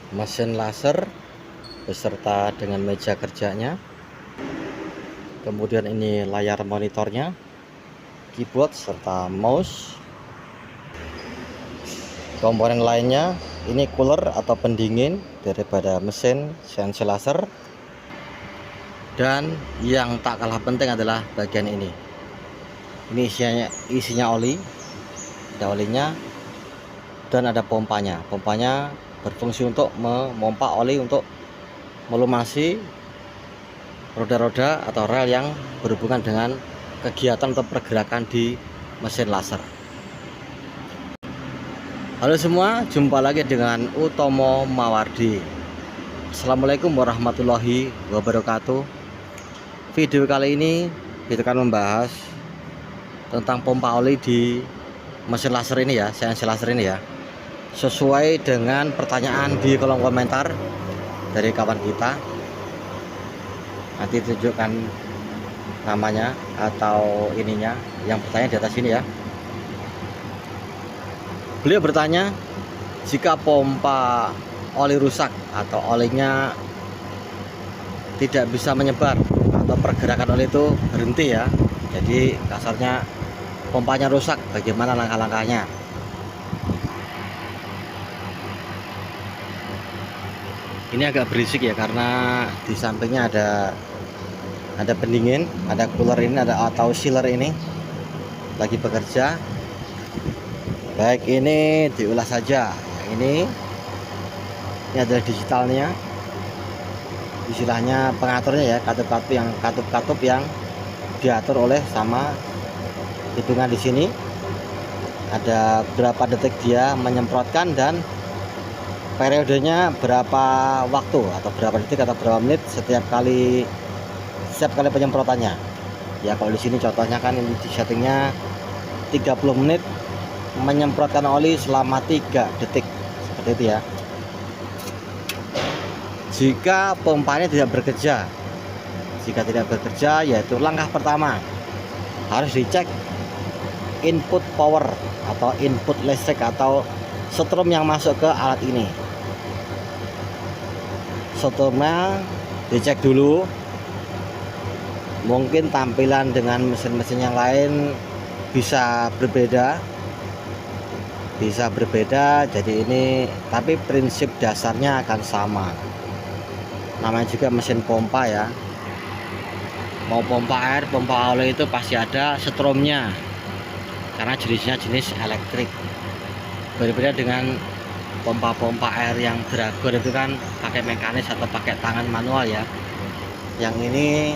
mesin laser beserta dengan meja kerjanya. Kemudian ini layar monitornya, keyboard serta mouse. Komponen lainnya ini cooler atau pendingin daripada mesin CNC laser. Dan yang tak kalah penting adalah bagian ini. Ini isinya oli, ada olinya dan ada pompanya. Pompanya berfungsi untuk memompa oli untuk melumasi roda-roda atau rel yang berhubungan dengan kegiatan atau pergerakan di mesin laser. Halo semua, jumpa lagi dengan Utomo Mawardi. Assalamualaikum warahmatullahi wabarakatuh. Video kali ini kita akan membahas tentang pompa oli di mesin laser ini ya, CNC laser ini ya. Sesuai dengan pertanyaan di kolom komentar dari kawan kita. Nanti tunjukkan namanya atau ininya yang bertanya di atas ini ya. Beliau bertanya, jika pompa oli rusak atau olinya tidak bisa menyebar atau pergerakan oli itu berhenti ya, jadi kasarnya pompanya rusak, bagaimana langkah-langkahnya? Ini agak berisik ya karena di sampingnya ada pendingin, ada cooler ini, ada atau chiller ini lagi bekerja. Baik, ini diulas saja. Ini adalah digitalnya, istilahnya pengaturnya ya, katup-katup yang diatur oleh sama hitungan di sini. Ada berapa detik dia menyemprotkan dan periodenya berapa waktu atau berapa detik atau berapa menit setiap kali penyemprotannya. Ya kalau di sini contohnya kan ini di settingnya 30 menit menyemprotkan oli selama 3 detik seperti itu ya. Jika pompanya tidak bekerja, yaitu langkah pertama harus dicek input power atau input listrik atau strom yang masuk ke alat ini. Stromnya dicek dulu. Mungkin tampilan dengan mesin-mesin yang lain bisa berbeda. Jadi ini tapi prinsip dasarnya akan sama. Namanya juga mesin pompa ya, mau pompa air, pompa oli itu pasti ada stromnya karena jenisnya jenis elektrik. Berbeda dengan pompa-pompa air yang dragon itu kan pakai mekanis atau pakai tangan manual ya. Yang ini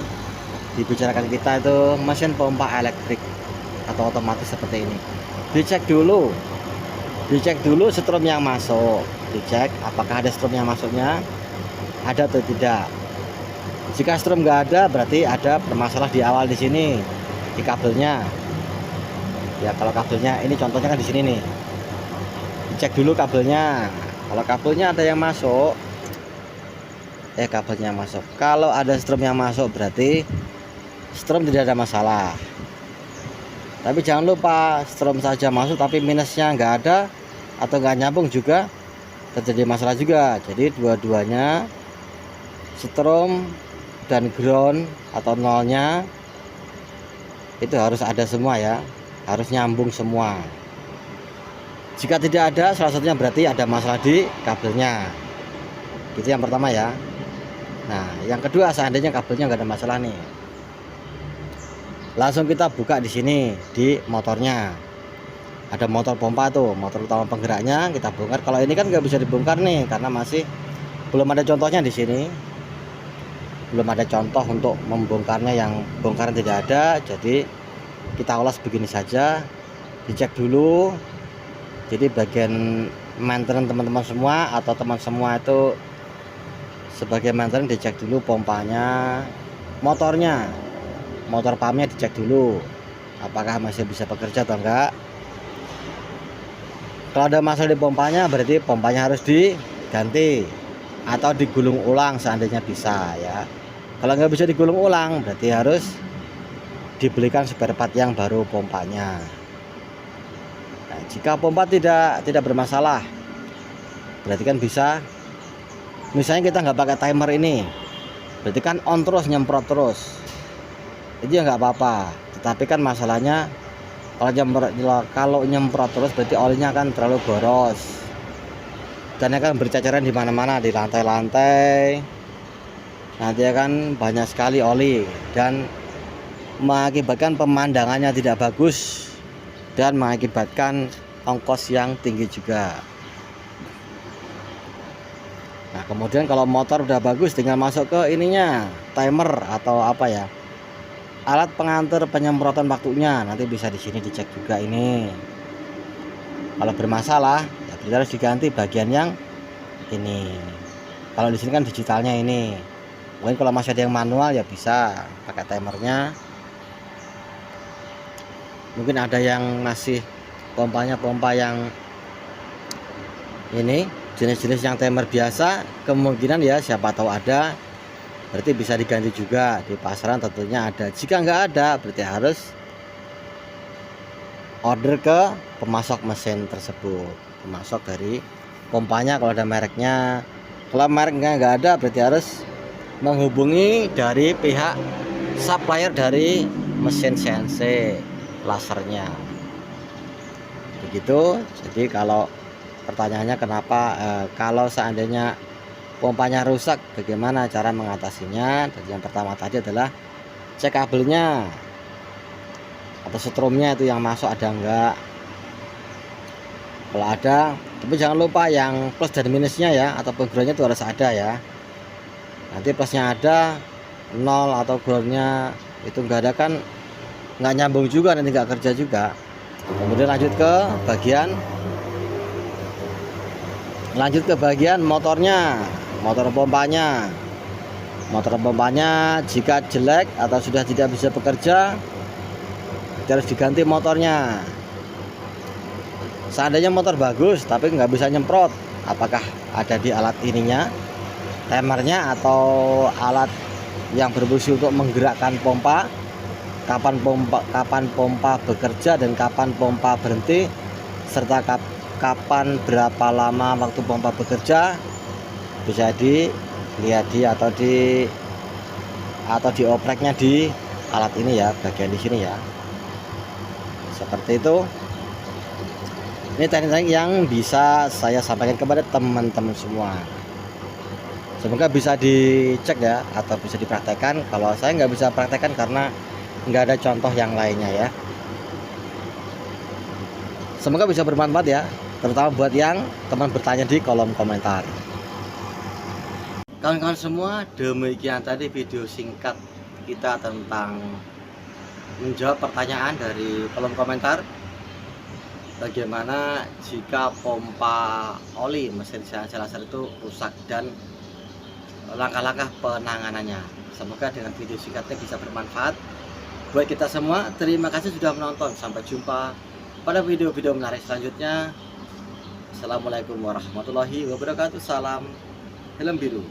dibicarakan kita itu mesin pompa elektrik atau otomatis seperti ini. Dicek dulu strom yang masuk, dicek apakah ada strom yang masuknya, ada atau tidak. Jika strom nggak ada, berarti ada bermasalah di awal di sini di kabelnya. Ya kalau kabelnya ini contohnya kan di sini nih. Dicek dulu kabelnya. Kalau kabelnya ada yang masuk, kabelnya masuk. Kalau ada strom yang masuk, berarti strom tidak ada masalah. Tapi jangan lupa strom saja masuk tapi minusnya nggak ada atau nggak nyambung juga terjadi masalah juga. Jadi dua-duanya strom dan ground atau nolnya itu harus ada semua ya, harus nyambung semua. Jika tidak ada salah satunya berarti ada masalah di kabelnya. Itu yang pertama ya. Nah yang kedua, seandainya kabelnya nggak ada masalah nih, langsung kita buka di sini di motornya. Ada motor pompa tuh, motor utama penggeraknya kita bongkar. Kalau ini kan nggak bisa dibongkar nih karena masih belum ada contohnya di sini. Belum ada contoh untuk membongkarnya, yang bongkaran tidak ada. Jadi kita ulas begini saja, dicek dulu. Jadi bagian maintenance teman-teman semua atau teman semua itu sebagai maintenance dicek dulu pompanya, motornya, motor pumpnya dicek dulu apakah masih bisa bekerja atau enggak. Kalau ada masalah di pompanya berarti pompanya harus diganti atau digulung ulang seandainya bisa ya. Kalau nggak bisa digulung ulang berarti harus dibelikan spare part yang baru pompanya. Nah, jika pompa tidak bermasalah berarti kan bisa Misalnya kita nggak pakai timer ini, berarti kan on terus, nyemprot terus, itu ya nggak apa-apa. Tetapi kan masalahnya kalau nyemprot terus berarti olinya kan terlalu boros dan akan berceceran di mana-mana, di lantai-lantai. Nanti akan banyak sekali oli dan mengakibatkan pemandangannya tidak bagus dan mengakibatkan ongkos yang tinggi juga. Nah, kemudian kalau motor udah bagus, tinggal masuk ke ininya, timer atau apa ya, alat pengantar penyemprotan waktunya. Nanti bisa di sini dicek juga ini. Kalau bermasalah, ya kita harus diganti bagian yang ini. Kalau di sini kan digitalnya ini. Mungkin kalau masih ada yang manual ya bisa pakai timernya. Mungkin ada yang masih pompanya pompa yang ini jenis-jenis yang timer biasa, kemungkinan ya siapa tahu ada, berarti bisa diganti juga. Di pasaran tentunya ada. Jika nggak ada, berarti harus order ke pemasok mesin tersebut, pemasok dari pompanya kalau ada mereknya. Kalau mereknya nggak ada, berarti harus menghubungi dari pihak supplier dari mesin CNC lasernya. Begitu. Jadi kalau pertanyaannya kenapa kalau seandainya pompanya rusak, bagaimana cara mengatasinya? Dan yang pertama tadi adalah cek kabelnya atau setrumnya itu yang masuk ada enggak. Kalau ada, tapi jangan lupa yang plus dan minusnya ya, atau groundnya itu harus ada ya. Nanti plusnya ada, 0 atau groundnya itu enggak ada kan nggak nyambung juga, nanti nggak kerja juga. Kemudian lanjut ke bagian motornya, motor pompanya jika jelek atau sudah tidak bisa bekerja, harus diganti motornya. Seandainya motor bagus tapi nggak bisa nyemprot, apakah ada di alat ininya, timernya, atau alat yang berfungsi untuk menggerakkan pompa, kapan pompa bekerja dan kapan pompa berhenti, serta kapan berapa lama waktu pompa bekerja, bisa dilihat atau diopreknya di alat ini ya, bagian di sini ya. Seperti itu. Ini teknik-teknik yang bisa saya sampaikan kepada teman-teman semua. Semoga bisa dicek ya, atau bisa dipraktekkan. Kalau saya nggak bisa praktekkan karena nggak ada contoh yang lainnya ya. Semoga bisa bermanfaat ya, terutama buat yang teman bertanya di kolom komentar. Kawan-kawan semua, demikian tadi video singkat kita tentang menjawab pertanyaan dari kolom komentar. Bagaimana jika pompa oli mesin CNC laser itu rusak dan langkah-langkah penanganannya. Semoga dengan video singkatnya bisa bermanfaat buat kita semua. Terima kasih sudah menonton. Sampai jumpa pada video-video menarik selanjutnya. Assalamualaikum warahmatullahi wabarakatuh. Salam helm biru.